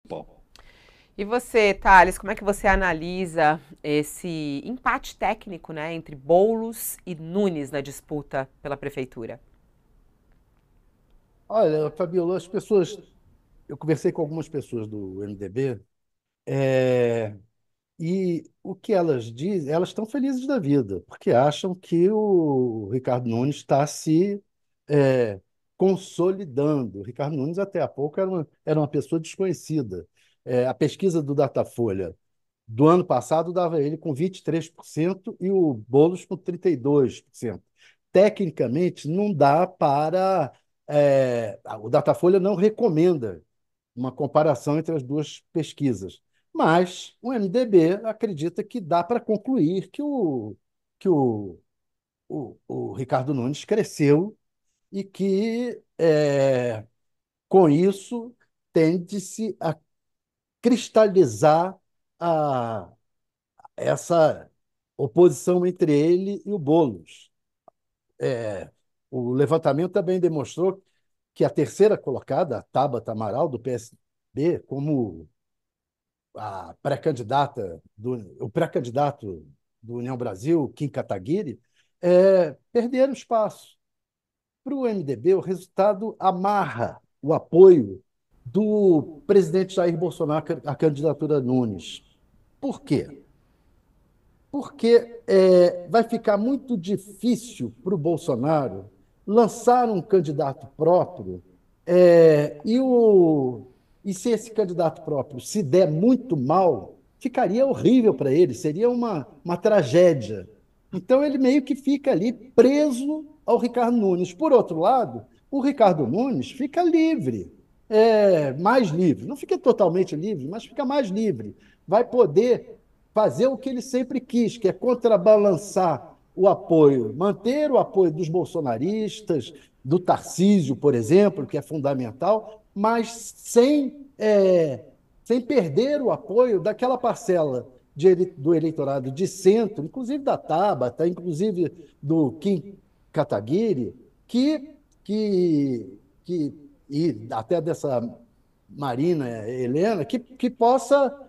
Bom, E você, Thales, como é que você analisa esse empate técnico, né, entre Boulos e Nunes na disputa pela prefeitura? olha, Fabiola, eu conversei com algumas pessoas do MDB, é, e o que elas dizem, elas estão felizes da vida, porque acham que o Ricardo Nunes está se é, consolidando. O Ricardo Nunes, até há pouco, era uma pessoa desconhecida. A pesquisa do Datafolha do ano passado dava ele com 23% e o Boulos com 32%. Tecnicamente, não dá para. O Datafolha não recomenda uma comparação entre as duas pesquisas, mas o MDB acredita que dá para concluir que o Ricardo Nunes cresceu e que, com isso, tende-se a cristalizar a essa oposição entre ele e o Boulos. É, o levantamento também demonstrou que a terceira colocada, a Tabata Amaral, do PSB, como a pré-candidata o pré-candidato do União Brasil, Kim Kataguiri, perderam espaço. Para o MDB, o resultado amarra o apoio do presidente Jair Bolsonaro à candidatura Nunes. Por quê? Porque vai ficar muito difícil para o Bolsonaro lançar um candidato próprio, e se esse candidato próprio se der muito mal, ficaria horrível para ele, seria uma tragédia. Então ele meio que fica ali preso ao Ricardo Nunes. Por outro lado, o Ricardo Nunes fica livre, mais livre. Não fica totalmente livre, mas fica mais livre. Vai poder fazer o que ele sempre quis, que é contrabalançar o apoio, manter o apoio dos bolsonaristas, do Tarcísio, por exemplo, que é fundamental, mas sem perder o apoio daquela parcela do eleitorado de centro, inclusive da Tabata, inclusive do Kim Kataguiri, que, que e até dessa Marina Helena, que possa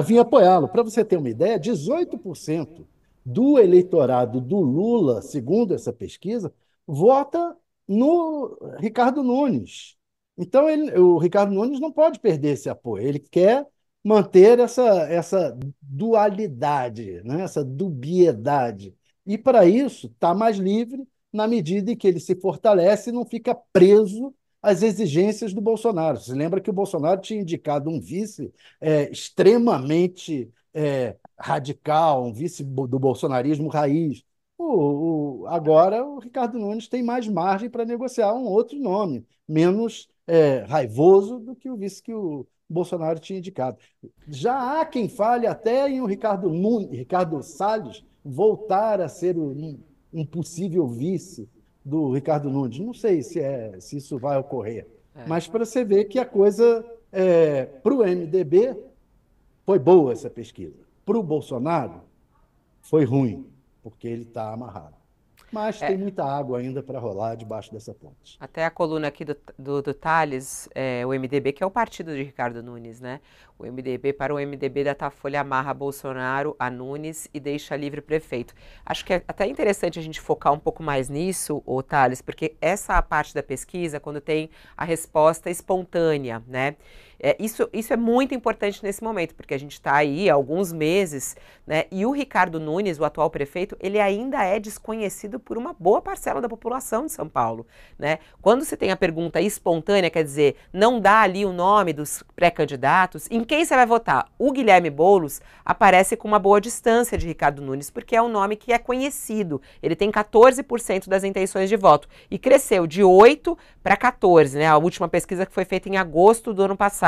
vir apoiá-lo. Para você ter uma ideia, 18% do eleitorado do Lula, segundo essa pesquisa, vota no Ricardo Nunes. Então, o Ricardo Nunes não pode perder esse apoio. Ele quer manter essa dualidade, né? Essa dubiedade. E, para isso, está mais livre na medida em que ele se fortalece e não fica preso às exigências do Bolsonaro. Você lembra que o Bolsonaro tinha indicado um vice extremamente radical, um vice do bolsonarismo raiz. Agora, o Ricardo Nunes tem mais margem para negociar um outro nome, menos raivoso do que o vice que o Bolsonaro tinha indicado. Já há quem fale até em o Ricardo Salles voltar a ser um possível vice do Ricardo Nunes. Não sei se isso vai ocorrer, É. mas para você ver que a coisa, para o MDB, foi boa essa pesquisa. Para o Bolsonaro, foi ruim, porque ele está amarrado. Mas tem É, muita água ainda para rolar debaixo dessa ponte. até a coluna aqui do Thales, o MDB, que é o partido de Ricardo Nunes, né? O MDB, para o MDB, Datafolha amarra Bolsonaro a Nunes e deixa livre o prefeito. Acho que é até interessante a gente focar um pouco mais nisso, o Thales, porque essa parte da pesquisa, quando tem a resposta espontânea, né? Isso é muito importante nesse momento, porque a gente está aí há alguns meses, né? E o Ricardo Nunes, o atual prefeito, ele ainda é desconhecido por uma boa parcela da população de São Paulo, né? Quando você tem a pergunta espontânea, quer dizer, não dá ali o nome dos pré-candidatos, em quem você vai votar? O Guilherme Boulos aparece com uma boa distância de Ricardo Nunes, porque é um nome que é conhecido. Ele tem 14% das intenções de voto e cresceu de 8 para 14, né? A última pesquisa que foi feita em agosto do ano passado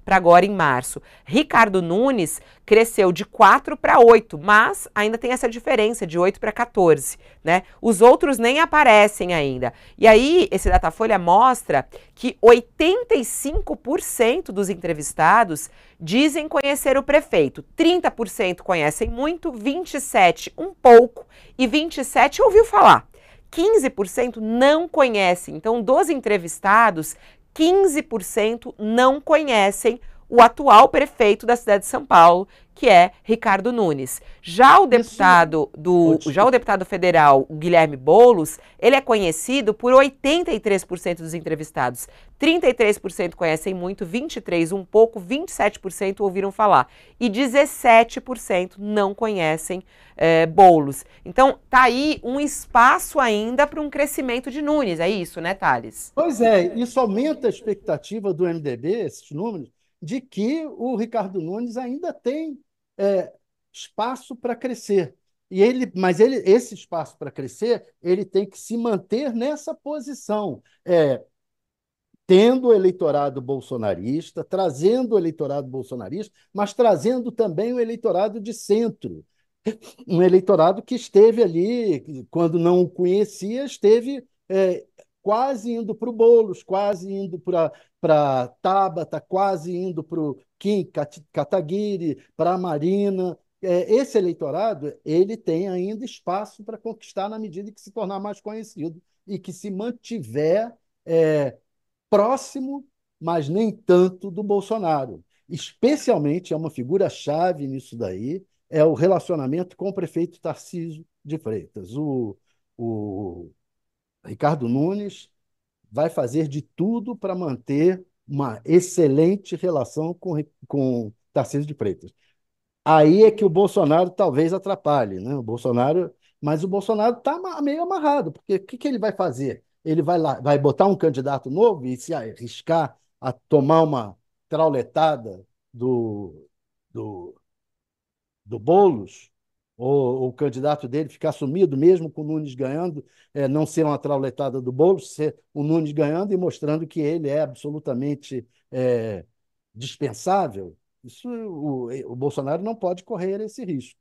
para agora em março. Ricardo Nunes cresceu de 4 para 8, mas ainda tem essa diferença de 8 para 14, né? Os outros nem aparecem ainda. E aí, esse Datafolha mostra que 85% dos entrevistados dizem conhecer o prefeito. 30% conhecem muito, 27% um pouco e 27% ouviu falar. 15% não conhece. Então, dos entrevistados, 15% não conhecem o atual prefeito da cidade de São Paulo, que é Ricardo Nunes. Isso. Oh, Já o desculpa. deputado federal Guilherme Boulos, ele é conhecido por 83% dos entrevistados. 33% conhecem muito, 23% um pouco, 27% ouviram falar e 17% não conhecem Boulos. Então, tá aí um espaço ainda para um crescimento de Nunes, é isso, né, Thales? Pois é, isso aumenta a expectativa do MDB, esses números, de que o Ricardo Nunes ainda tem é, espaço para crescer. Esse espaço para crescer, ele tem que se manter nessa posição, tendo o eleitorado bolsonarista, trazendo o eleitorado bolsonarista, mas trazendo também o eleitorado de centro, um eleitorado que esteve ali, quando não o conhecia, esteve quase indo para o Boulos, quase indo para Tabata, quase indo para o Kim Kataguiri, para a Marina. Esse eleitorado ele tem ainda espaço para conquistar na medida que se tornar mais conhecido e que se mantiver é, próximo, mas nem tanto do Bolsonaro. Especialmente é uma figura-chave nisso daí, é o relacionamento com o prefeito Tarcísio de Freitas. O Ricardo Nunes vai fazer de tudo para manter uma excelente relação com Tarcísio de Freitas. Aí é que o Bolsonaro talvez atrapalhe, né? Mas o Bolsonaro está meio amarrado, porque o que ele vai fazer? Ele vai lá, vai botar um candidato novo e se arriscar a tomar uma trauletada do, do, do Boulos, ou o candidato dele ficar sumido, mesmo com o Nunes ganhando, não ser uma trauletada do Boulos, ser o Nunes ganhando e mostrando que ele é absolutamente dispensável. O Bolsonaro não pode correr esse risco.